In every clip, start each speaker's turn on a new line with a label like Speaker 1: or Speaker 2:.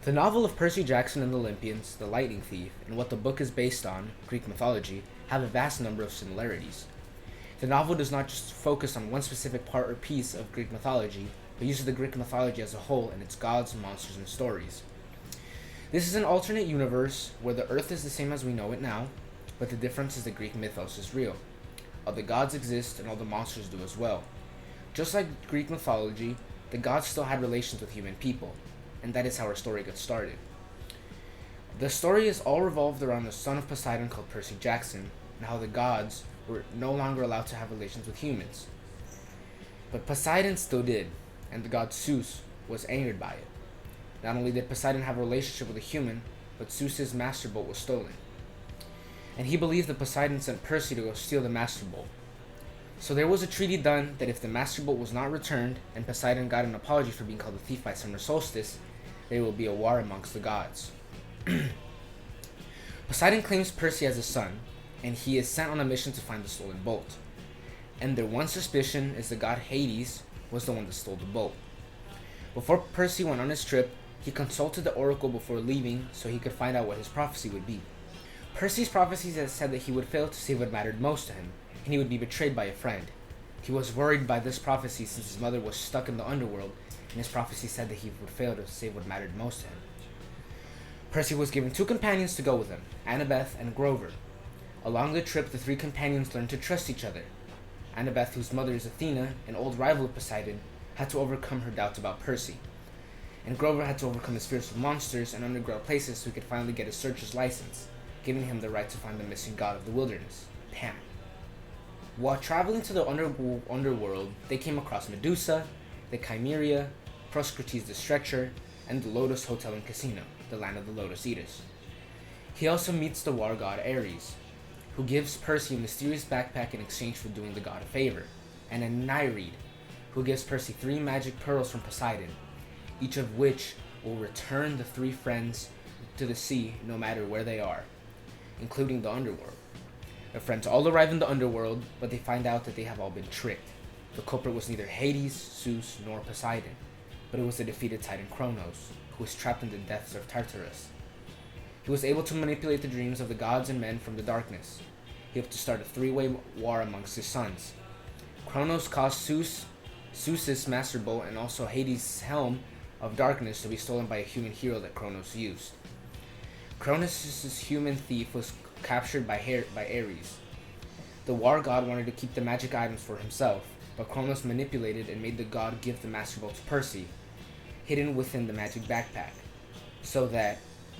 Speaker 1: The novel of Percy Jackson and the Olympians, The Lightning Thief, and what the book is based on, Greek mythology, have a vast number of similarities. The novel does not just focus on one specific part or piece of Greek mythology, but uses the Greek mythology as a whole and its gods, monsters, and stories. This is an alternate universe where the Earth is the same as we know it now, but the difference is the Greek mythos is real. All the gods exist and all the monsters do as well. Just like Greek mythology, the gods still had relations with human people, and that is how our story gets started. The story is all revolved around the son of Poseidon called Percy Jackson, and how the gods were no longer allowed to have relations with humans. But Poseidon still did, and the god Zeus was angered by it. Not only did Poseidon have a relationship with a human, but Zeus's master bolt was stolen. And he believed that Poseidon sent Percy to go steal the master bolt. So there was a treaty done that if the master bolt was not returned, and Poseidon got an apology for being called a thief by summer solstice, there will be a war amongst the gods. Poseidon claims Percy as his son, and he is sent on a mission to find the stolen bolt. And their one suspicion is the god Hades was the one that stole the bolt. Before Percy went on his trip, he consulted the oracle before leaving so he could find out what his prophecy would be. Percy's prophecies had said that he would fail to save what mattered most to him, and he would be betrayed by a friend. He was worried by this prophecy since his mother was stuck in the underworld, and his prophecy said that he would fail to save what mattered most to him. Percy was given 2 companions to go with him, Annabeth and Grover. Along the trip, the 3 companions learned to trust each other. Annabeth, whose mother is Athena, an old rival of Poseidon, had to overcome her doubts about Percy. And Grover had to overcome his fears of monsters and underground places so he could finally get his searcher's license, giving him the right to find the missing god of the wilderness, Pan. While traveling to the underworld, they came across Medusa, the Chimera, Proscrates the Stretcher, and the Lotus Hotel and Casino, the land of the Lotus Eaters. He also meets the war god Ares, who gives Percy a mysterious backpack in exchange for doing the god a favor, and a Nereid, who gives Percy 3 magic pearls from Poseidon, each of which will return the 3 friends to the sea no matter where they are, including the underworld. The friends all arrive in the underworld, but they find out that they have all been tricked. The culprit was neither Hades, Zeus, nor Poseidon, but it was the defeated titan Kronos, who was trapped in the depths of Tartarus. He was able to manipulate the dreams of the gods and men from the darkness. He hoped to start a 3-way war amongst his sons. Kronos caused Zeus's master bolt and also Hades' helm of darkness to be stolen by a human hero that Kronos used. Kronos' human thief was captured by Ares. The war god wanted to keep the magic items for himself, but Kronos manipulated and made the god give the master bolt to Percy, hidden within the magic backpack, so that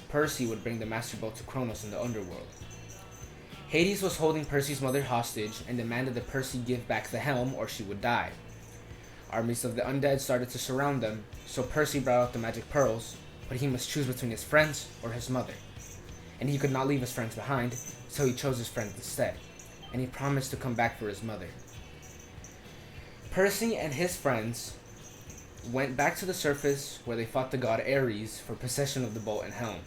Speaker 1: Percy would bring the master bolt to Kronos in the underworld. Hades was holding Percy's mother hostage and demanded that Percy give back the helm or she would die. Armies of the undead started to surround them, so Percy brought out the magic pearls, but he must choose between his friends or his mother. And he could not leave his friends behind, so he chose his friends instead, and he promised to come back for his mother. Percy and his friends went back to the surface where they fought the god Ares for possession of the bolt and helm.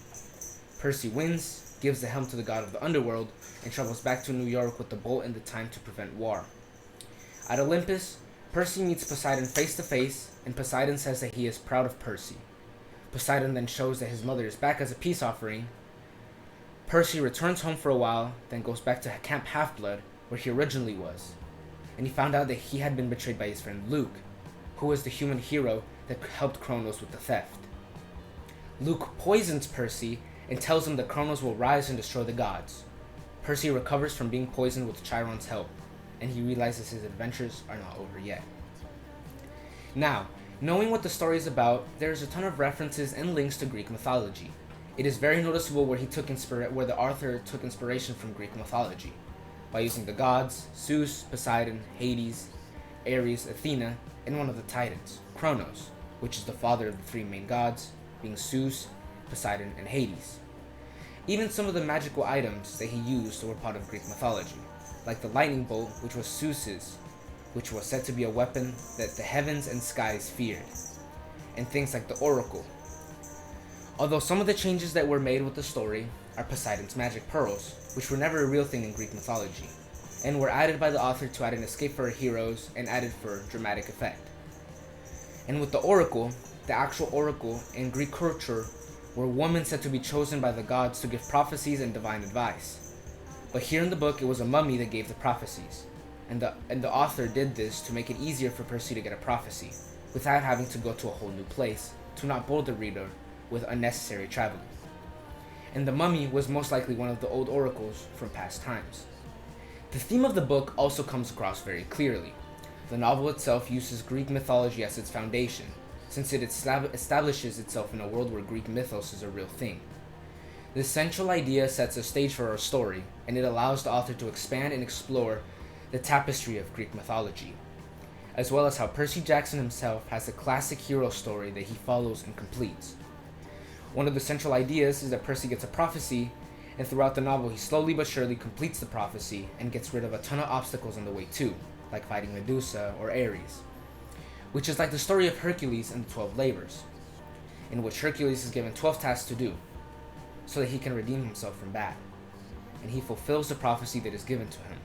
Speaker 1: Percy wins, gives the helm to the god of the underworld, and travels back to New York with the bolt and the time to prevent war. At Olympus, Percy meets Poseidon face to face, and Poseidon says that he is proud of Percy. Poseidon then shows that his mother is back as a peace offering. Percy returns home for a while, then goes back to Camp Half-Blood, where he originally was, and he found out that he had been betrayed by his friend Luke, who was the human hero that helped Kronos with the theft. Luke poisons Percy and tells him that Kronos will rise and destroy the gods. Percy recovers from being poisoned with Chiron's help, and he realizes his adventures are not over yet. Now, knowing what the story is about, there's a ton of references and links to Greek mythology. It is very noticeable where the author took inspiration from Greek mythology, by using the gods, Zeus, Poseidon, Hades, Ares, Athena, and one of the titans, Kronos, which is the father of the 3 main gods, being Zeus, Poseidon, and Hades. Even some of the magical items that he used were part of Greek mythology, like the lightning bolt, which was Zeus's, which was said to be a weapon that the heavens and skies feared, and things like the oracle. Although some of the changes that were made with the story are Poseidon's magic pearls, which were never a real thing in Greek mythology, and were added by the author to add an escape for our heroes and added for dramatic effect. And with the oracle, the actual oracle in Greek culture were women said to be chosen by the gods to give prophecies and divine advice. But here in the book, it was a mummy that gave the prophecies, and the author did this to make it easier for Percy to get a prophecy, without having to go to a whole new place, to not bore the reader with unnecessary traveling. And the mummy was most likely one of the old oracles from past times. The theme of the book also comes across very clearly. The novel itself uses Greek mythology as its foundation, since it establishes itself in a world where Greek mythos is a real thing. This central idea sets a stage for our story, and it allows the author to expand and explore the tapestry of Greek mythology, as well as how Percy Jackson himself has a classic hero story that he follows and completes. One of the central ideas is that Percy gets a prophecy, and throughout the novel he slowly but surely completes the prophecy and gets rid of a ton of obstacles on the way too, like fighting Medusa or Ares, which is like the story of Hercules and the 12 labors, in which Hercules is given 12 tasks to do, so that he can redeem himself from bad, and he fulfills the prophecy that is given to him.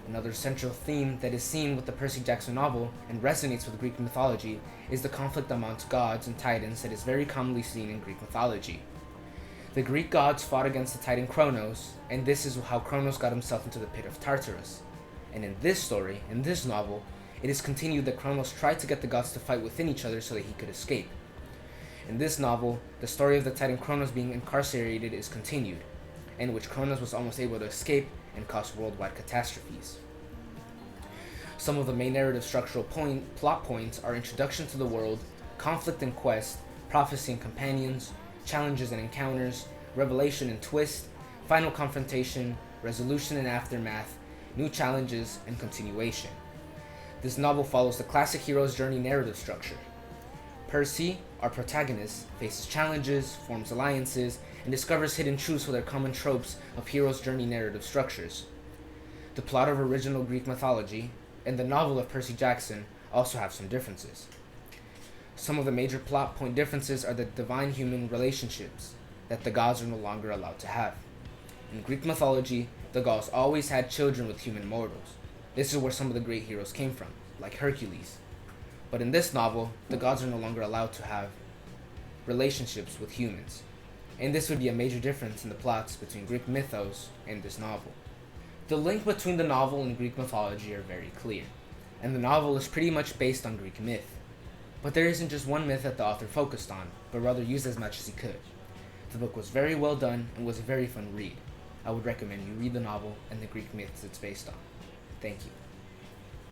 Speaker 1: Another central theme that is seen with the Percy Jackson novel and resonates with Greek mythology is the conflict amongst gods and titans that is very commonly seen in Greek mythology. The Greek gods fought against the titan Kronos, and this is how Kronos got himself into the pit of Tartarus. And in this story, in this novel, it is continued that Kronos tried to get the gods to fight within each other so that he could escape. In this novel, the story of the titan Kronos being incarcerated is continued, in which Kronos was almost able to escape and caused worldwide catastrophes. Some of the main narrative structural plot points are introduction to the world, conflict and quest, prophecy and companions, challenges and encounters, revelation and twist, final confrontation, resolution and aftermath, new challenges, and continuation. This novel follows the classic hero's journey narrative structure. Percy, our protagonist, faces challenges, forms alliances, and discovers hidden truths with their common tropes of hero's journey narrative structures. The plot of original Greek mythology and the novel of Percy Jackson also have some differences. Some of the major plot point differences are the divine-human relationships that the gods are no longer allowed to have. In Greek mythology, the gods always had children with human mortals. This is where some of the great heroes came from, like Hercules. But in this novel, the gods are no longer allowed to have relationships with humans. And this would be a major difference in the plots between Greek mythos and this novel. The link between the novel and Greek mythology are very clear, and the novel is pretty much based on Greek myth. But there isn't just one myth that the author focused on, but rather used as much as he could. The book was very well done and was a very fun read. I would recommend you read the novel and the Greek myths it's based on. Thank you.